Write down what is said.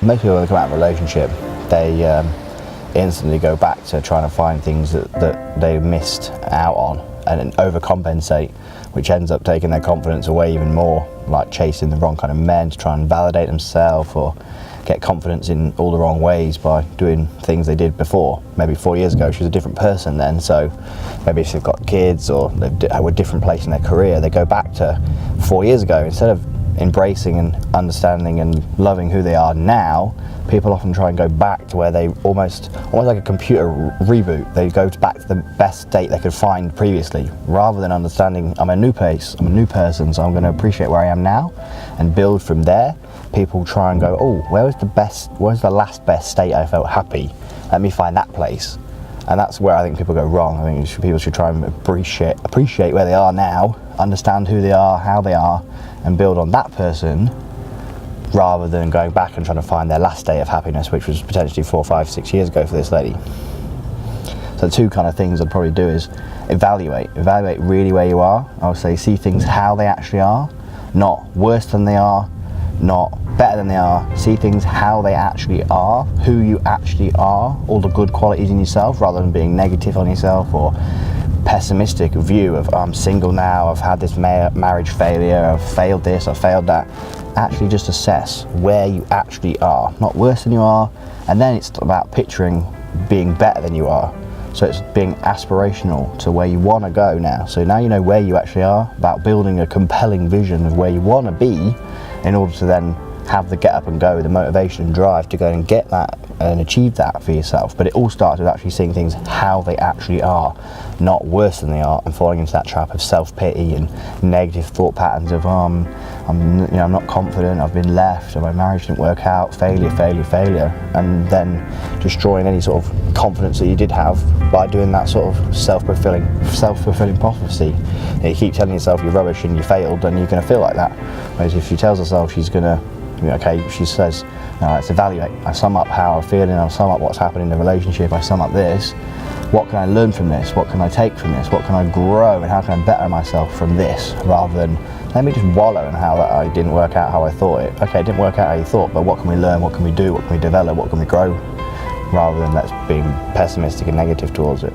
most people when they come out of a relationship, they instantly go back to trying to find things that they missed out on and then overcompensate, which ends up taking their confidence away even more, like chasing the wrong kind of men to try and validate themselves or get confidence in all the wrong ways by doing things they did before. Maybe 4 years ago she was a different person then, so maybe if they've got kids or they were a different place in their career, they go back to 4 years ago. Instead of embracing and understanding and loving who they are now, people often try and go back to where they almost like a computer reboot. They go back to the best state they could find previously, rather than understanding I'm a new place, I'm a new person, so I'm going to appreciate where I am now and build from there. People try and go, oh, where's the last best state I felt happy? Let me find that place. And that's where I think people go wrong. I think people should try and appreciate where they are now, understand who they are, how they are, and build on that person, rather than going back and trying to find their last state of happiness, which was potentially 4, 5, 6 years ago for this lady. So the two kind of things I'd probably do is evaluate really where you are. I would say see things how they actually are, not worse than they are, not better than they are. See things how they actually are, who you actually are, all the good qualities in yourself, rather than being negative on yourself or pessimistic view of I'm single now, I've had this marriage failure, I've failed this, I've failed that. Actually just assess where you actually are, not worse than you are, and then it's about picturing being better than you are. So it's being aspirational to where you want to go now. So now you know where you actually are, about building a compelling vision of where you want to be, in order to then have the get up and go, the motivation and drive to go and get that and achieve that for yourself. But it all starts with actually seeing things how they actually are, not worse than they are, and falling into that trap of self-pity and negative thought patterns of I'm not confident, I've been left, or my marriage didn't work out, failure, and then destroying any sort of confidence that you did have by doing that sort of self-fulfilling prophecy. You keep telling yourself you're rubbish and you failed, and you're going to feel like that. Whereas if she tells herself she's going to, she says, now let's evaluate. I sum up how I'm feeling, I sum up what's happening in the relationship, I sum up this. What can I learn from this? What can I take from this? What can I grow, and how can I better myself from this? Rather than let me just wallow in how that I didn't work out how I thought it. Okay, it didn't work out how you thought, but what can we learn? What can we do? What can we develop? What can we grow? Rather than let's being pessimistic and negative towards it.